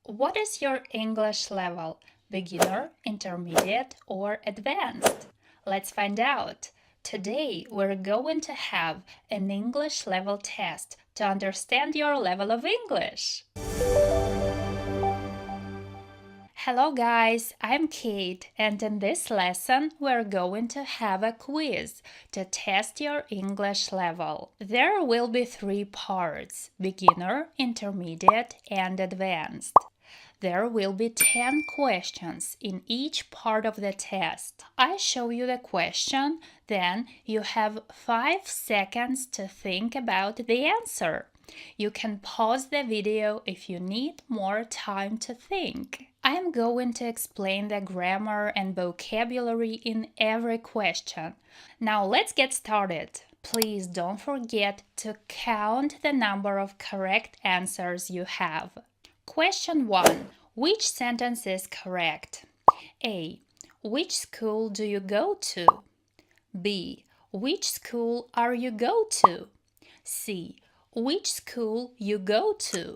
What is your English level? Beginner, intermediate, or advanced? Let's find out. Today, we're going to have an English level test to understand your level of English. Hello guys, I'm Kate, and in this lesson we're going to have a quiz to test your English level. There will be 3 parts: beginner, intermediate, and advanced. There will be 10 questions in each part of the test. I show you the question, then you have 5 seconds to think about the answer. You can pause the video if you need more time to think. I'm going to explain the grammar and vocabulary in every question. Now let's get started. Please don't forget to count the number of correct answers you have. Question 1. Which sentence is correct? A. Which school do you go to? B. Which school are you go to? C. Which school you go to?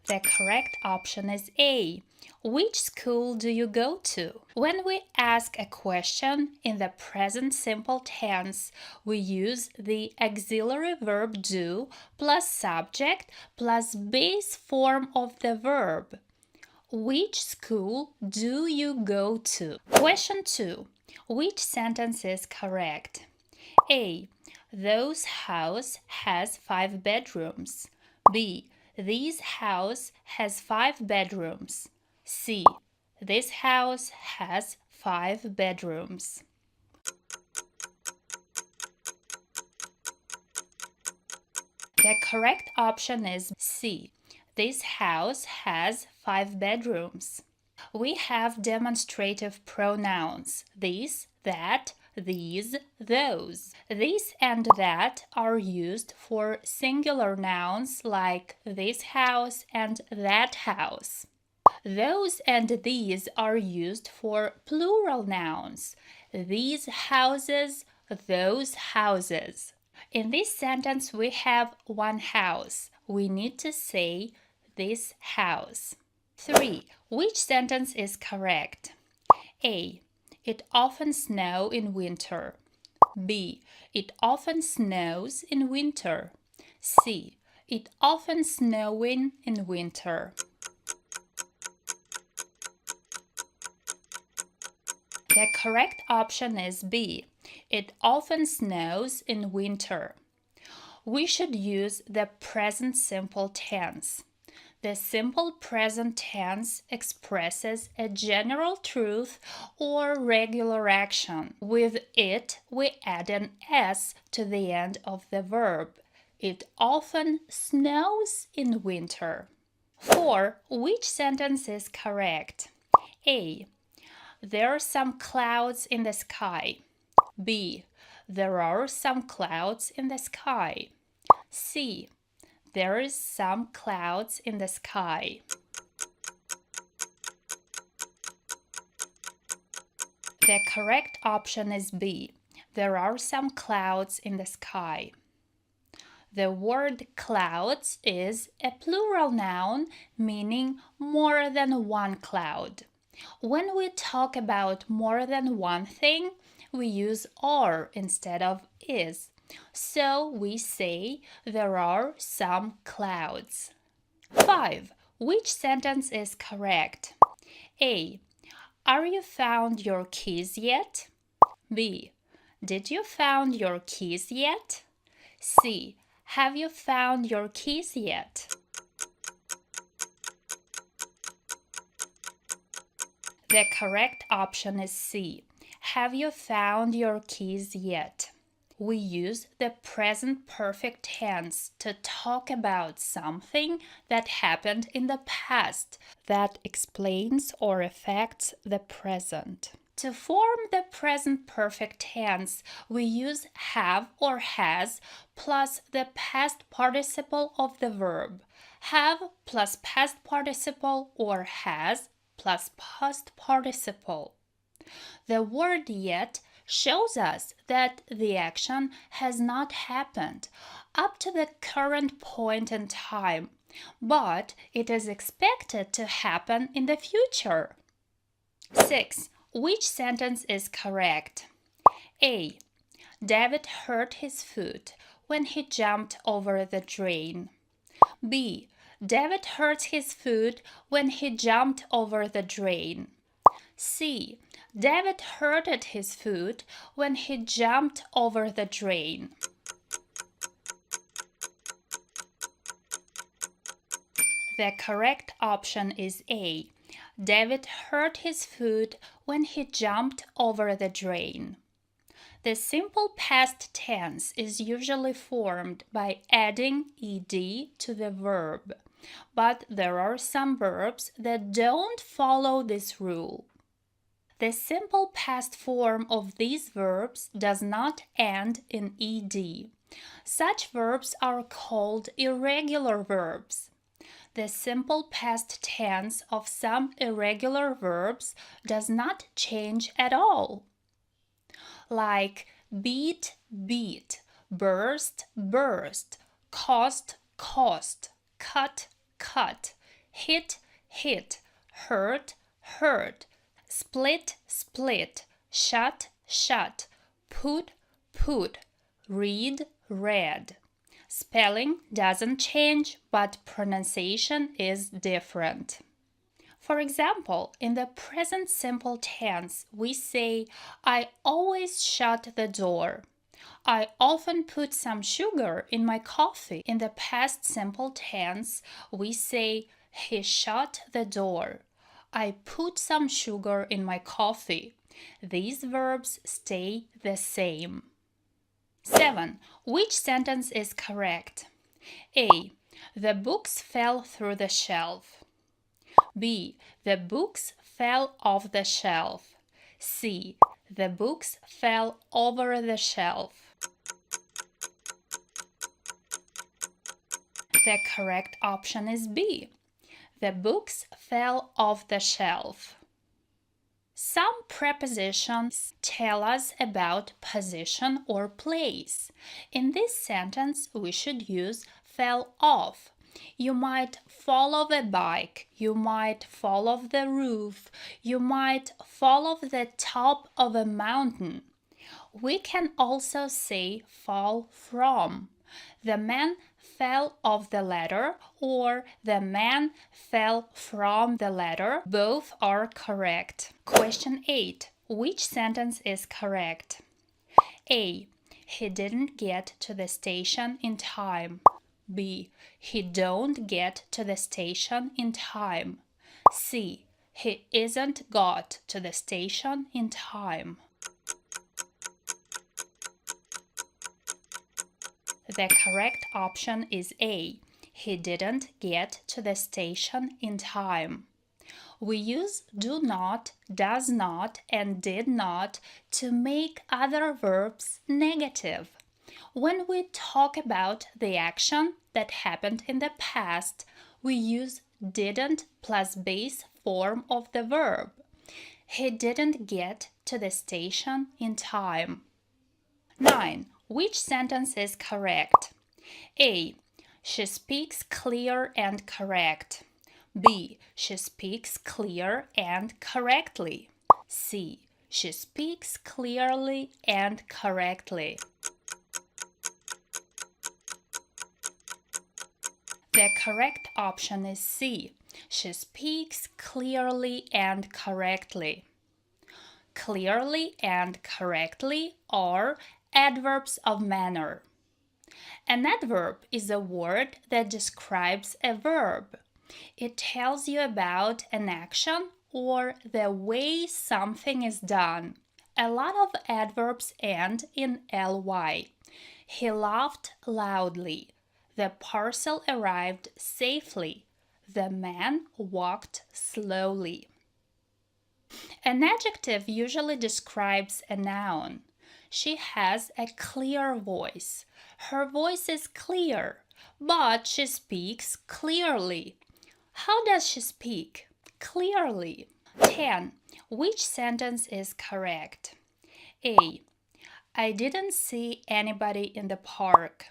The correct option is A. Which school do you go to? When we ask a question in the present simple tense, we use the auxiliary verb do plus subject plus base form of the verb. Which school do you go to? Question 2. Which sentence is correct? A. Those house has 5 bedrooms. B. This house has 5 bedrooms. C. This house has 5 bedrooms. The correct option is C. This house has 5 bedrooms. We have demonstrative pronouns: this, that, these, those. This and that are used for singular nouns like this house and that house. Those and these are used for plural nouns: these houses, those houses. In this sentence, we have one house. We need to say this house. 3. Which sentence is correct? A. It often snows in winter. B. It often snows in winter. C. It often snowing in winter. The correct option is B. It often snows in winter. We should use the present simple tense. The simple present tense expresses a general truth or regular action. With it, we add an S to the end of the verb. It often snows in winter. 4. Which sentence is correct? A. There are some clouds in the sky. B. There are some clouds in the sky. C. There is some clouds in the sky. The correct option is B. There are some clouds in the sky. The word clouds is a plural noun meaning more than one cloud. When we talk about more than one thing, we use are instead of is. So we say there are some clouds. 5. Which sentence is correct? A. Are you found your keys yet? B. Did you found your keys yet? C. Have you found your keys yet? The correct option is C. Have you found your keys yet? We use the present perfect tense to talk about something that happened in the past that explains or affects the present. To form the present perfect tense, we use have or has plus the past participle of the verb. Have plus past participle or has plus past participle. The word yet shows us that the action has not happened up to the current point in time, but it is expected to happen in the future. 6. Which sentence is correct? A. David hurt his foot when he jumped over the drain. B. David hurt his foot when he jumped over the drain. C. David hurted his foot when he jumped over the drain. The correct option is A. David hurt his foot when he jumped over the drain. The simple past tense is usually formed by adding ed to the verb, but there are some verbs that don't follow this rule. The simple past form of these verbs does not end in ed. Such verbs are called irregular verbs. The simple past tense of some irregular verbs does not change at all. Like beat, beat, burst, burst, cost, cost, cut, cut, hit, hit, hurt, hurt, split, split, shut, shut, put, put, read, read. Spelling doesn't change, but pronunciation is different. For example, in the present simple tense, we say, I always shut the door. I often put some sugar in my coffee. In the past simple tense, we say, he shut the door. I put some sugar in my coffee. These verbs stay the same. 7. Which sentence is correct? A. The books fell through the shelf. B. The books fell off the shelf. C. The books fell over the shelf. The correct option is B. The books fell off the shelf. Some prepositions tell us about position or place. In this sentence, we should use fell off. You might fall off a bike, you might fall off the roof, you might fall off the top of a mountain. We can also say fall from. The man fell off the ladder or the man fell from the ladder. Both are correct. Question 8. Which sentence is correct? A. He didn't get to the station in time. B. He don't get to the station in time. C. He isn't got to the station in time. The correct option is A. He didn't get to the station in time. We use do not, does not, and did not to make other verbs negative. When we talk about the action that happened in the past, we use didn't plus base form of the verb. He didn't get to the station in time. 9. Which sentence is correct? A. She speaks clear and correct. B. She speaks clear and correctly. C. She speaks clearly and correctly. The correct option is C. She speaks clearly and correctly. Clearly and correctly are adverbs of manner. An adverb is a word that describes a verb. It tells you about an action or the way something is done. A lot of adverbs end in ly. He laughed loudly. The parcel arrived safely. The man walked slowly. An adjective usually describes a noun. She has a clear voice. Her voice is clear, but she speaks clearly. How does she speak? Clearly. 10. Which sentence is correct? A. I didn't see anybody in the park.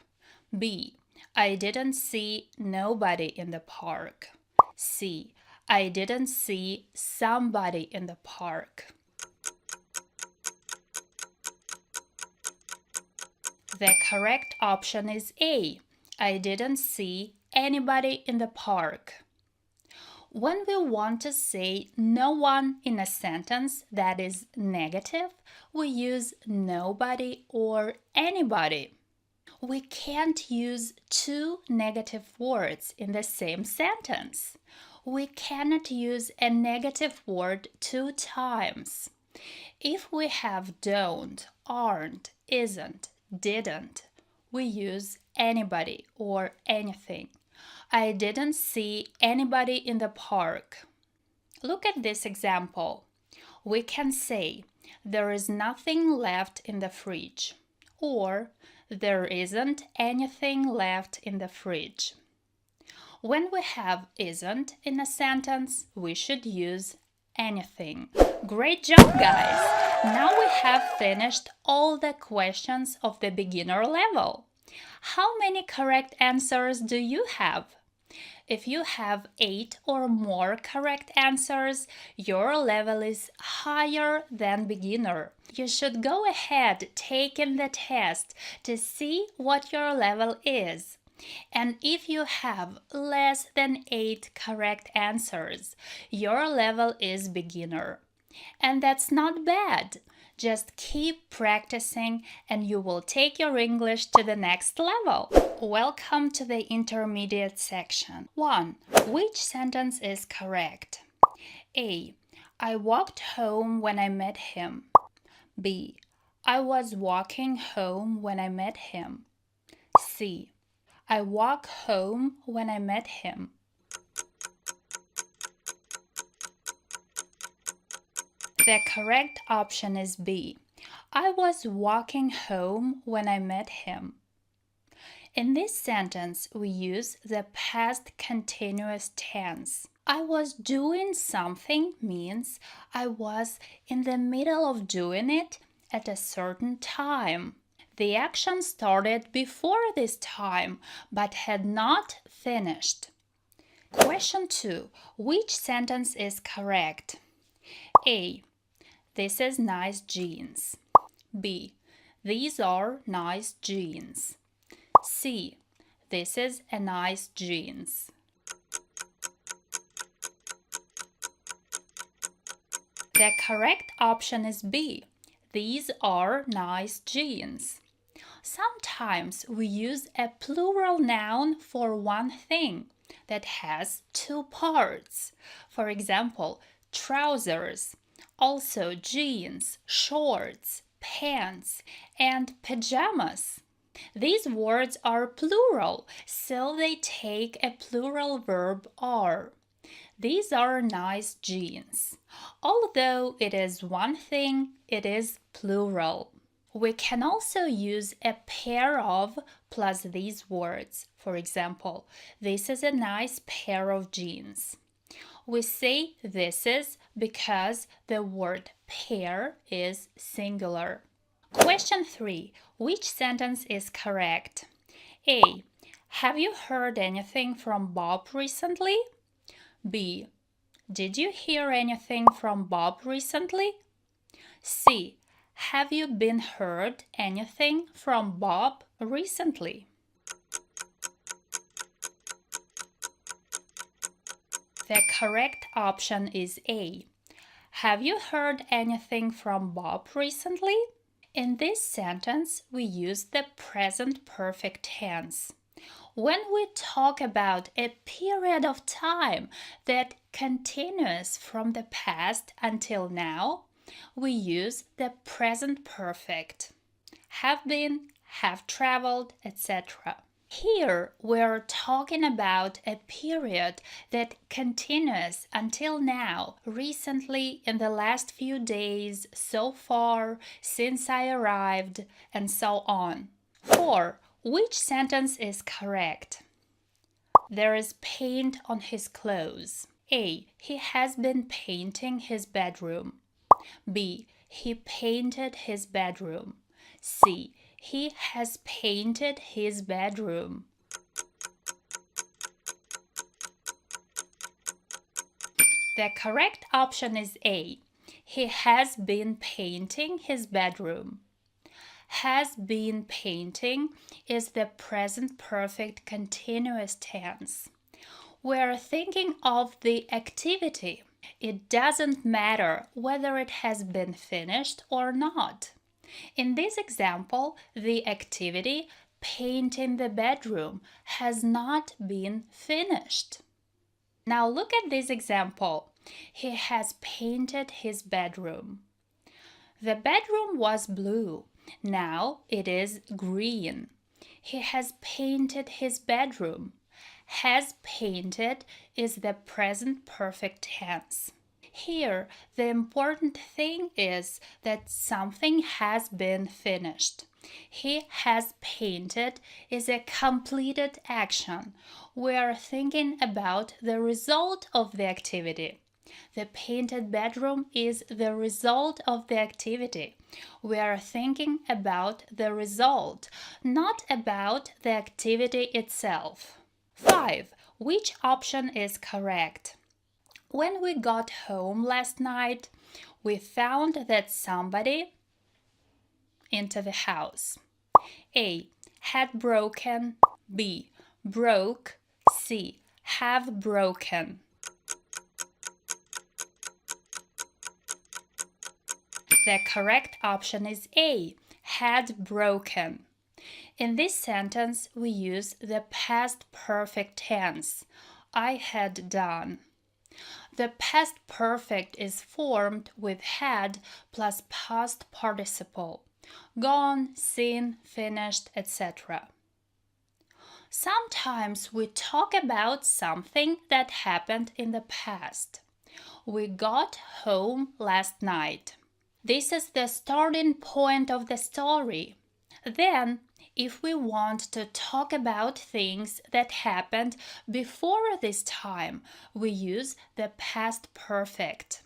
B. I didn't see nobody in the park. C. I didn't see somebody in the park. The correct option is A. I didn't see anybody in the park. When we want to say no one in a sentence that is negative, we use nobody or anybody. We can't use two negative words in the same sentence. We cannot use a negative word two times. If we have don't, aren't, isn't, didn't, we use anybody or anything. I didn't see anybody in the park. Look at this example. We can say, there is nothing left in the fridge, or there isn't anything left in the fridge. When we have isn't in a sentence, we should use anything. Great job, guys! Now we have finished all the questions of the beginner level. How many correct answers do you have? If you have 8 or more correct answers, your level is higher than beginner. You should go ahead taking the test to see what your level is. And if you have less than 8 correct answers, your level is beginner. And that's not bad. Just keep practicing and you will take your English to the next level. Welcome to the intermediate section. 1. Which sentence is correct? A. I walked home when I met him. B. I was walking home when I met him. C. I walk home when I met him. The correct option is B. I was walking home when I met him. In this sentence, we use the past continuous tense. I was doing something means I was in the middle of doing it at a certain time. The action started before this time, but had not finished. Question 2. Which sentence is correct? A. This is nice jeans. B. These are nice jeans. C. This is a nice jeans. The correct option is B. These are nice jeans. Sometimes we use a plural noun for one thing that has two parts. For example, trousers, also jeans, shorts, pants, and pajamas. These words are plural, so they take a plural verb are. These are nice jeans. Although it is one thing, it is plural. We can also use a pair of plus these words. For example, this is a nice pair of jeans. We say this is because the word pair is singular. Question 3. Which sentence is correct? A. Have you heard anything from Bob recently? B. Did you hear anything from Bob recently? C. Have you been heard anything from Bob recently? The correct option is A. Have you heard anything from Bob recently? In this sentence, we use the present perfect tense. When we talk about a period of time that continues from the past until now, we use the present perfect. Have been, have traveled, etc. Here, we're talking about a period that continues until now, recently, in the last few days, so far, since I arrived, and so on. 4. Which sentence is correct? There is paint on his clothes. A. He has been painting his bedroom. B. He painted his bedroom. C. He has painted his bedroom. The correct option is A. He has been painting his bedroom. Has been painting is the present perfect continuous tense. We're thinking of the activity. It doesn't matter whether it has been finished or not. In this example, the activity, painting the bedroom, has not been finished. Now look at this example. He has painted his bedroom. The bedroom was blue. Now it is green. He has painted his bedroom. Has painted is the present perfect tense. Here, the important thing is that something has been finished. He has painted is a completed action. We are thinking about the result of the activity. The painted bedroom is the result of the activity. We are thinking about the result, not about the activity itself. 5. Which option is correct? When we got home last night, we found that somebody into the house. A. Had broken. B. Broke. C. Have broken. The correct option is A. Had broken. In this sentence, we use the past perfect tense. I had done. The past perfect is formed with had plus past participle. Gone, seen, finished, etc. Sometimes we talk about something that happened in the past. We got home last night. This is the starting point of the story. Then, if we want to talk about things that happened before this time, we use the past perfect.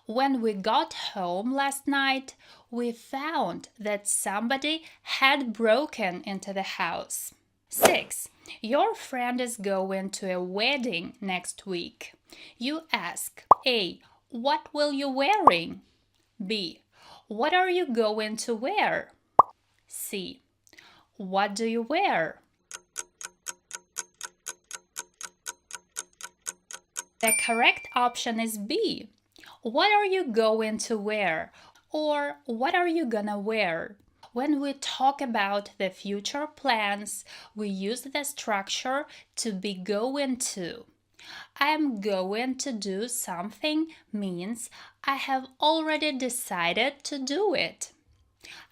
When we got home last night, we found that somebody had broken into the house. 6. Your friend is going to a wedding next week. You ask, A. What will you wearing? B. What are you going to wear? C. What do you wear? The correct option is B. What are you going to wear? Or what are you gonna wear? When we talk about the future plans, we use the structure to be going to. I am going to do something means I have already decided to do it.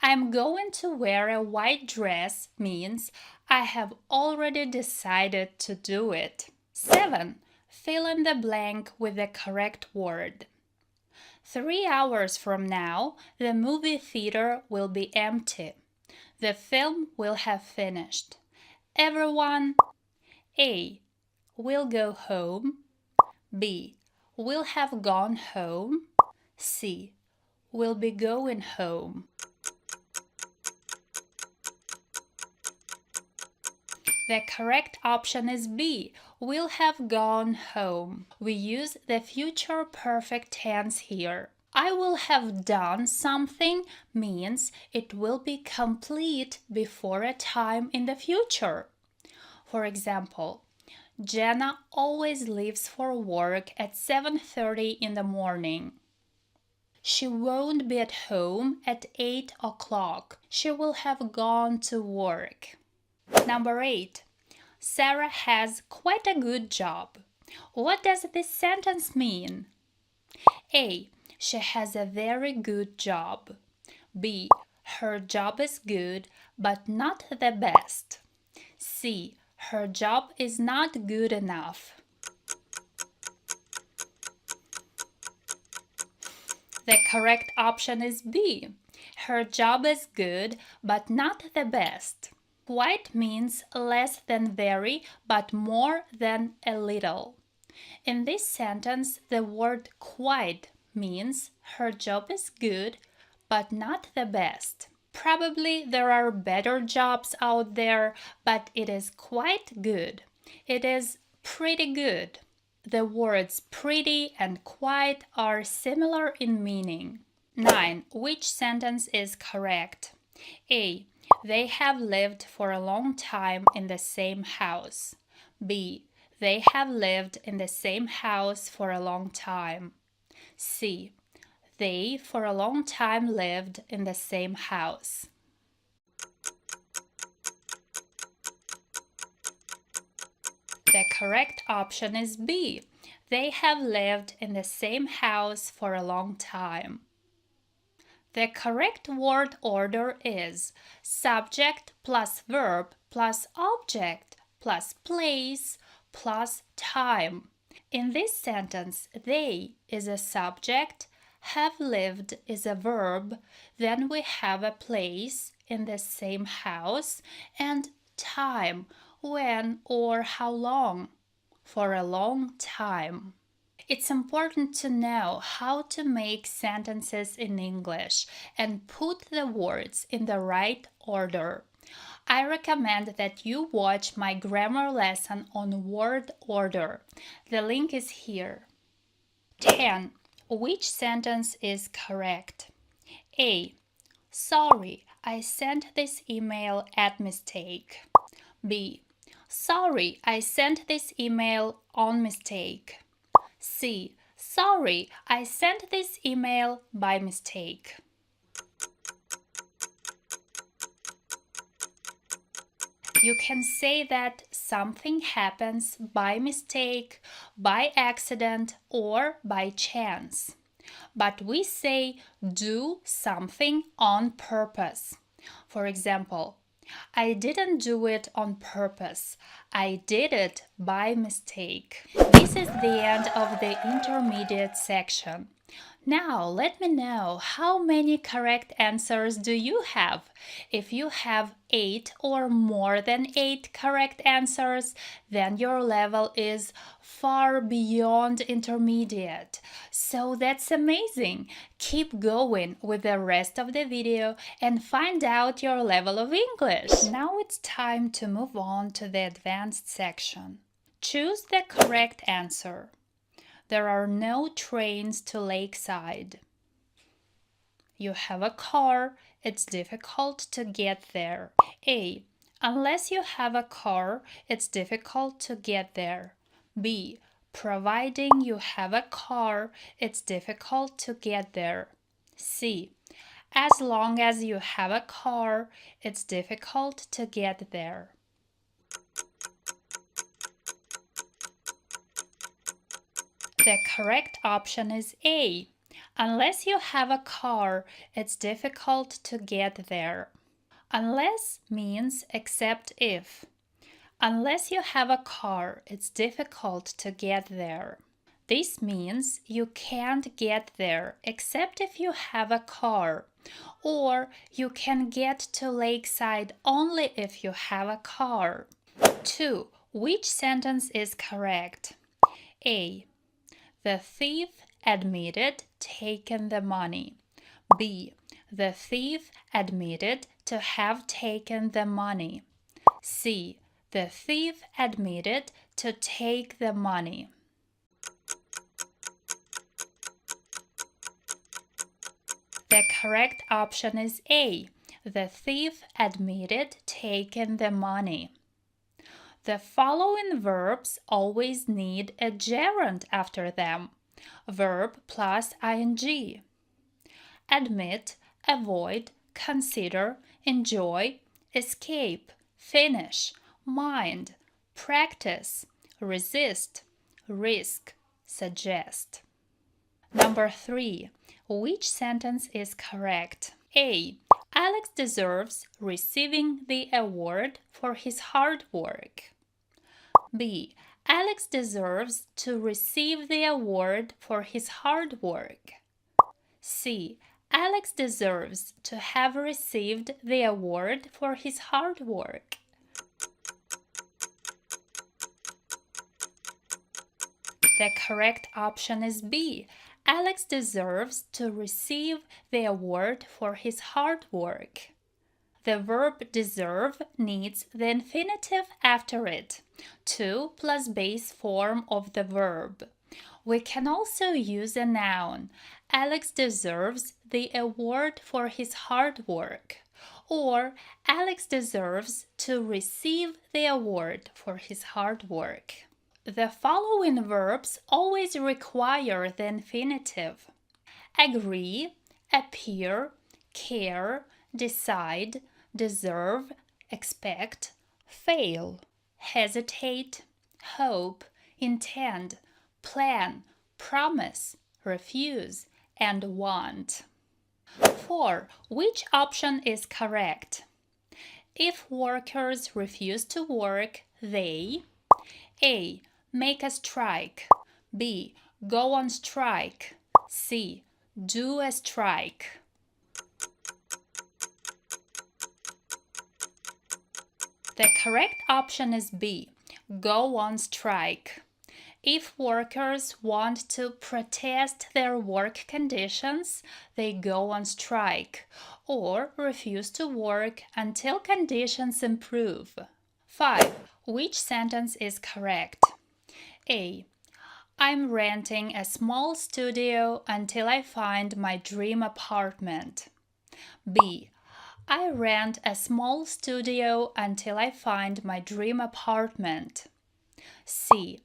I'm going to wear a white dress means I have already decided to do it. 7. Fill in the blank with the correct word. 3 hours from now, the movie theater will be empty. The film will have finished. Everyone, A. will go home. B. will have gone home. C. will be going home. The correct option is B. Will have gone home. We use the future perfect tense here. I will have done something means it will be complete before a time in the future. For example, Jenna always leaves for work at 7:30 in the morning. She won't be at home at 8 o'clock. She will have gone to work. Number 8. Sarah has quite a good job. What does this sentence mean? A. She has a very good job. B. Her job is good, but not the best. C. Her job is not good enough. The correct option is B. Her job is good, but not the best. Quite means less than very, but more than a little. In this sentence, the word quite means her job is good, but not the best. Probably there are better jobs out there, but it is quite good. It is pretty good. The words pretty and quite are similar in meaning. 9. Which sentence is correct? A. They have lived for a long time in the same house. B. They have lived in the same house for a long time. C. They for a long time lived in the same house. The correct option is B. They have lived in the same house for a long time. The correct word order is subject plus verb plus object plus place plus time. In this sentence, they is a subject, have lived is a verb, then we have a place in the same house, and time, when or how long, for a long time. It's important to know how to make sentences in English and put the words in the right order. I recommend that you watch my grammar lesson on word order. The link is here. 10. Which sentence is correct? A. Sorry, I sent this email at mistake. B. Sorry, I sent this email on mistake. C. Sorry, I sent this email by mistake. You can say that something happens by mistake, by accident, or by chance. But we say do something on purpose. For example, I didn't do it on purpose. I did it by mistake. This is the end of the intermediate section. Now let me know how many correct answers do you have. If you have 8 or more than 8 correct answers, then your level is far beyond intermediate. So that's amazing. Keep going with the rest of the video and find out your level of English. Now it's time to move on to the advanced section. Choose the correct answer. There are no trains to Lakeside. You have a car, it's difficult to get there. A. Unless you have a car, it's difficult to get there. B. Providing you have a car, it's difficult to get there. C. As long as you have a car, it's difficult to get there. The correct option is A. Unless you have a car, it's difficult to get there. Unless means except if. Unless you have a car, it's difficult to get there. This means you can't get there except if you have a car, or you can get to Lakeside only if you have a car. 2. Which sentence is correct? A. The thief admitted taken the money. B. The thief admitted to have taken the money. C. The thief admitted to take the money. The correct option is A. The thief admitted taken the money. The following verbs always need a gerund after them. Verb plus ing. Admit, avoid, consider, enjoy, escape, finish, mind, practice, resist, risk, suggest. Number 3. Which sentence is correct? A. Alex deserves receiving the award for his hard work. B. Alex deserves to receive the award for his hard work. C. Alex deserves to have received the award for his hard work. The correct option is B. Alex deserves to receive the award for his hard work. The verb deserve needs the infinitive after it, to plus base form of the verb. We can also use a noun. Alex deserves the award for his hard work. Or Alex deserves to receive the award for his hard work. The following verbs always require the infinitive: agree, appear, care, decide, deserve, expect, fail, hesitate, hope, intend, plan, promise, refuse, and want. 4. Which option is correct? If workers refuse to work, they A. Make a strike. B. Go on strike. C. Do a strike. The correct option is B. Go on strike. If workers want to protest their work conditions, they go on strike or refuse to work until conditions improve. 5. Which sentence is correct? A. I'm renting a small studio until I find my dream apartment. B. I rent a small studio until I find my dream apartment. C.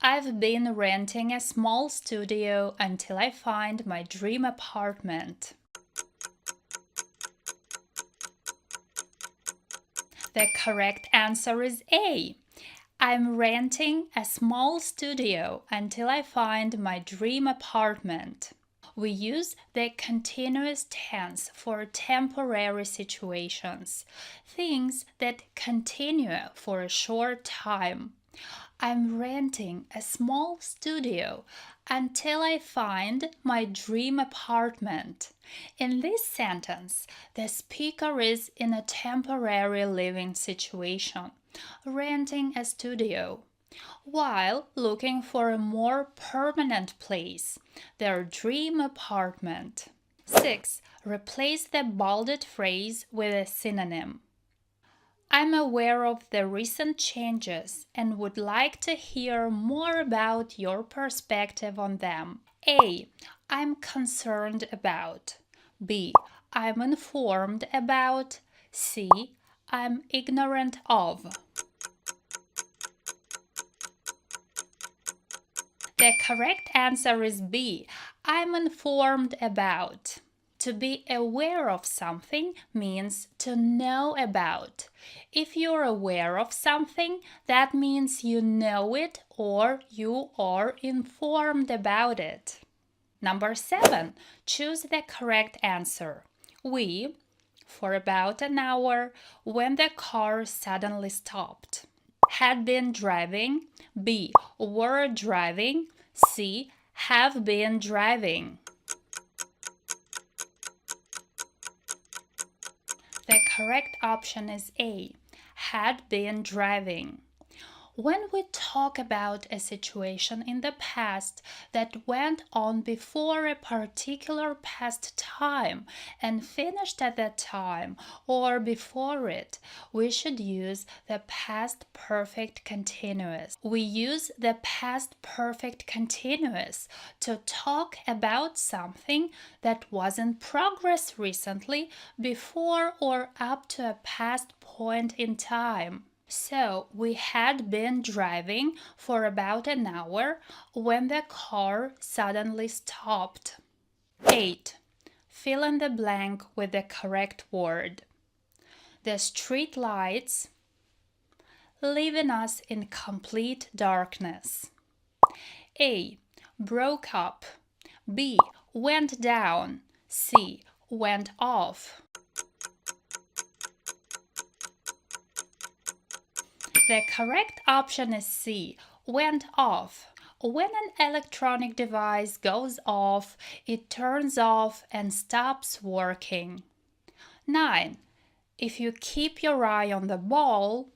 I've been renting a small studio until I find my dream apartment. The correct answer is A. I'm renting a small studio until I find my dream apartment. We use the continuous tense for temporary situations, things that continue for a short time. I'm renting a small studio until I find my dream apartment. In this sentence, the speaker is in a temporary living situation, renting a studio, while looking for a more permanent place, their dream apartment. 6. Replace the bolded phrase with a synonym. I'm aware of the recent changes and would like to hear more about your perspective on them. A. I'm concerned about. B. I'm informed about. C. I'm ignorant of. The correct answer is B. I'm informed about. To be aware of something means to know about. If you're aware of something, that means you know it or you are informed about it. Number 7. Choose the correct answer. We, for about an hour, when the car suddenly stopped. Had been driving. B. Were driving. C. Have been driving. The correct option is A. Had been driving. When we talk about a situation in the past that went on before a particular past time and finished at that time or before it, we should use the past perfect continuous. We use the past perfect continuous to talk about something that was in progress recently, before or up to a past point in time. So, we had been driving for about an hour when the car suddenly stopped. 8. Fill in the blank with the correct word. The street lights, leaving us in complete darkness. A. Broke up. B. Went down. C. Went off. The correct option is C. Went off. When an electronic device goes off, it turns off and stops working. 9. If you keep your eye on the ball,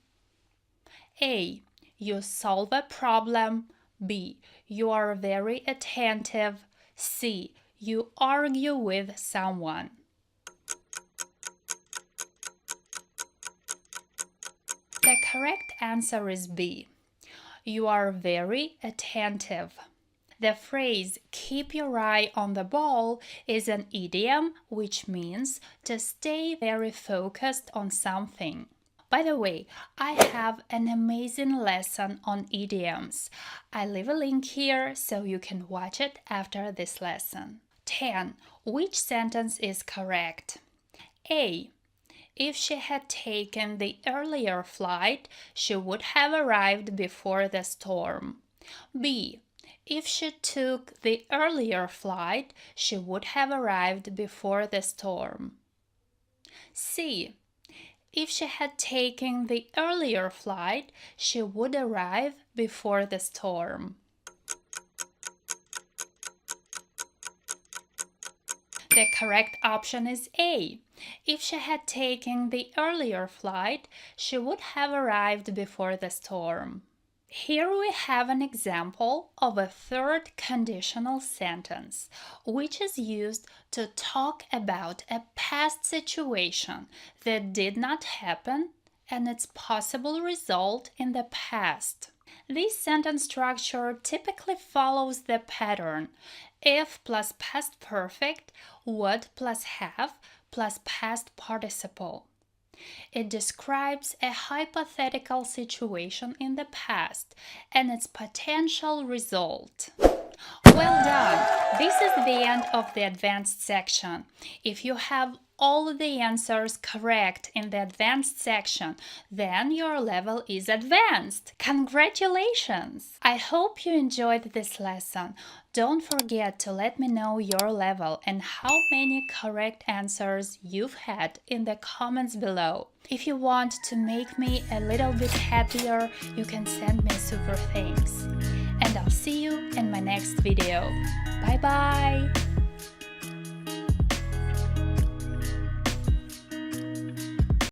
A. You solve a problem. B. You are very attentive. C. You argue with someone. The correct answer is B. You are very attentive. The phrase keep your eye on the ball is an idiom which means to stay very focused on something. By the way, I have an amazing lesson on idioms. I leave a link here so you can watch it after this lesson. 10. Which sentence is correct? A. If she had taken the earlier flight, she would have arrived before the storm. B. If she took the earlier flight, she would have arrived before the storm. C. If she had taken the earlier flight, she would arrive before the storm. The correct option is A. If she had taken the earlier flight, she would have arrived before the storm. Here we have an example of a third conditional sentence, which is used to talk about a past situation that did not happen and its possible result in the past. This sentence structure typically follows the pattern if plus past perfect, would plus have plus past participle. It describes a hypothetical situation in the past and its potential result. Well done! This is the end of the advanced section. If you have all the answers correct in the advanced section, then your level is advanced. Congratulations! I hope you enjoyed this lesson. Don't forget to let me know your level and how many correct answers you've had in the comments below. If you want to make me a little bit happier, you can send me super thanks. And I'll see you in my next video. Bye bye!